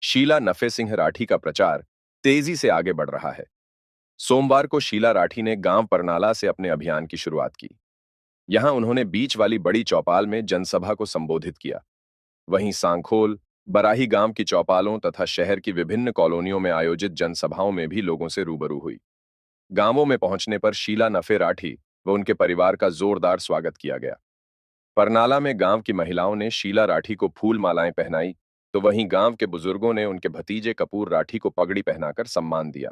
शीला नफे सिंह राठी का प्रचार तेजी से आगे बढ़ रहा है। सोमवार को शीला राठी ने गांव परनाला से अपने अभियान की शुरुआत की। यहां उन्होंने बीच वाली बड़ी चौपाल में जनसभा को संबोधित किया। वहीं सांखोल, बराही गांव की चौपालों तथा शहर की विभिन्न कॉलोनियों में आयोजित जनसभाओं में भी लोगों से रूबरू हुई। गांवों में पहुंचने पर शीला नफे राठी व उनके परिवार का जोरदार स्वागत किया गया। परनाला में गांव की महिलाओं ने शीला राठी को फूल मालाएं पहनाई, तो वहीं गांव के बुजुर्गों ने उनके भतीजे कपूर राठी को पगड़ी पहनाकर सम्मान दिया।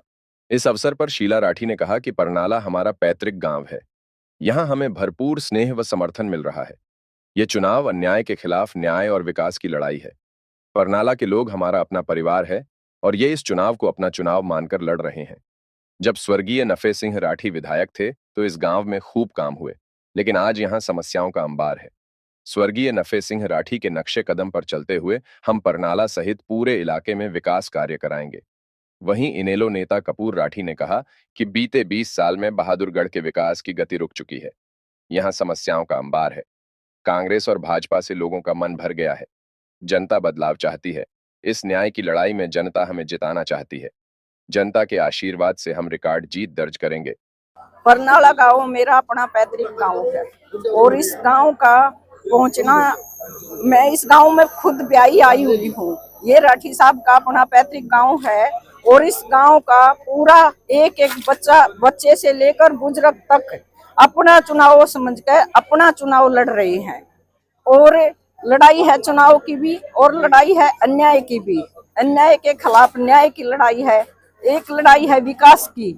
इस अवसर पर शीला राठी ने कहा कि परनाला हमारा पैतृक गांव है। यहाँ हमें भरपूर स्नेह व समर्थन मिल रहा है। ये चुनाव अन्याय के खिलाफ न्याय और विकास की लड़ाई है। परनाला के लोग हमारा अपना परिवार है और ये इस चुनाव को अपना चुनाव मानकर लड़ रहे हैं। जब स्वर्गीय नफे सिंह राठी विधायक थे तो इस गांव में खूब काम हुए, लेकिन आज यहाँ समस्याओं का अंबार है। स्वर्गीय नफे सिंह राठी के नक्शे कदम पर चलते हुए हम परनाला सहित पूरे इलाके में विकास कार्य कराएंगे। वहीं इनेलो नेता कपूर राठी ने कहा कि बीते 20 साल में बहादुरगढ़ के विकास की गति रुक चुकी है। यहाँ समस्याओं का अंबार है। कांग्रेस और भाजपा से लोगों का मन भर गया है। जनता बदलाव चाहती है। इस न्याय की लड़ाई में जनता हमें जिताना चाहती है। जनता के आशीर्वाद से हम रिकॉर्ड जीत दर्ज करेंगे। परनाला गांव मेरा अपना पैतृक गांव है और इस गांव का पहुंचना, मैं इस गांव में खुद ब्याही आई हुई हूँ। ये राठी साहब का अपना पैतृक गांव है और इस गांव का पूरा एक एक बच्चे से लेकर बुजुर्ग तक अपना चुनाव समझ कर अपना चुनाव लड़ रहे हैं। और लड़ाई है चुनाव की भी और लड़ाई है अन्याय की भी। अन्याय के खिलाफ न्याय की लड़ाई है। एक लड़ाई है विकास की।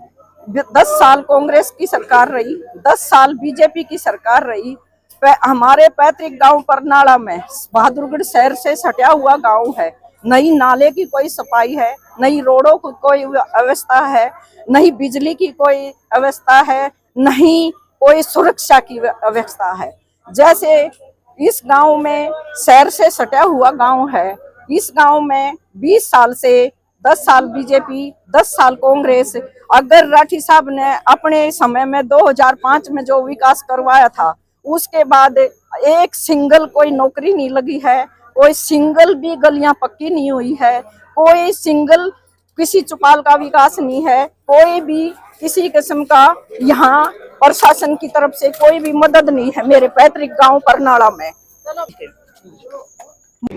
10 साल कांग्रेस की सरकार रही, 10 साल बीजेपी की सरकार रही। हमारे पैतृक गांव परनाला में बहादुरगढ़ शहर से सटा हुआ गांव है। नई नाले की कोई सफाई है, नई रोडों की कोई व्यवस्था है, नहीं बिजली की कोई व्यवस्था है, नहीं कोई सुरक्षा की व्यवस्था है। जैसे इस गांव में शहर से सटा हुआ गांव है। इस गांव में 20 साल से 10 साल बीजेपी, 10 साल कांग्रेस। अगर राठी साहब ने अपने समय में 2005 में जो विकास करवाया था, उसके बाद एक सिंगल कोई नौकरी नहीं लगी है, कोई सिंगल भी गलियां पक्की नहीं हुई है, कोई सिंगल किसी चौपाल का विकास नहीं है, कोई भी किसी किस्म का यहाँ प्रशासन की तरफ से कोई भी मदद नहीं है मेरे पैतृक गांव परनाला में।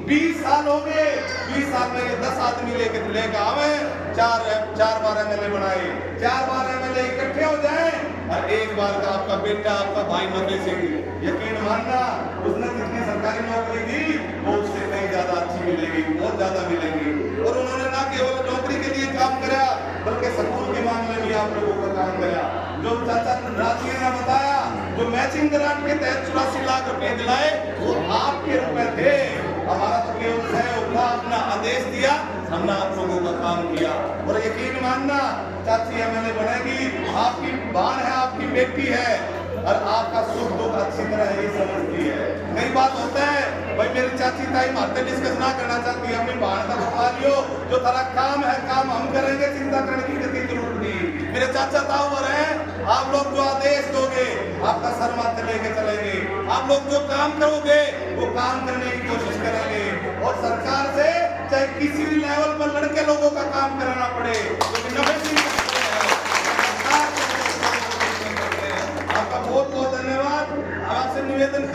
20 साल हो गए, 20 साल में ये 10 आदमी लेके आवे, चार बार एमएलए बनाए, 4 बार एमएलए इकट्ठे हो जाए और एक बार का आपका बेटा, आपका भाई नफे सिंह, यकीन मानना उसने जितनी सरकारी नौकरी दी वो उससे कहीं ज्यादा अच्छी मिलेगी, बहुत ज्यादा मिलेगी। और उन्होंने ना केवल नौकरी के लिए काम करा बल्कि स्कूल के मामले में आप लोगों का काम करा। जो चाचा राठी ने बताया, जो मैचिंग ग्रांट के तहत 84 लाख रुपए दिलाए वो आपके रुपए थे। हमारा तो केवल सहयोग था, अपना आदेश दिया, हमने आप लोगों का काम किया। और यकीन मानना चाची एमएलए बनेगी, आपकी बहन है, आपकी बेटी है और आपका सुख दुख अच्छी तरह ही समझती है। कई बात होता है भाई मेरी चाची ताई मारते डिस्कस ना करना चाहती है, अपनी बहन का बता लियो, जो तेरा काम है काम हम करेंगे, चिंता करने की जरूरत नहीं। मेरे चाचा ताऊवर है, आप लोग जो आदेश दोगे आपका सर माथे लेके चलेंगे। आप लोग जो काम करोगे वो काम करने की कोशिश करेंगे और सरकार से चाहे किसी भी लेवल पर लड़के लोगों का काम कराना पड़े। आपका बहुत बहुत धन्यवाद। आपसे निवेदन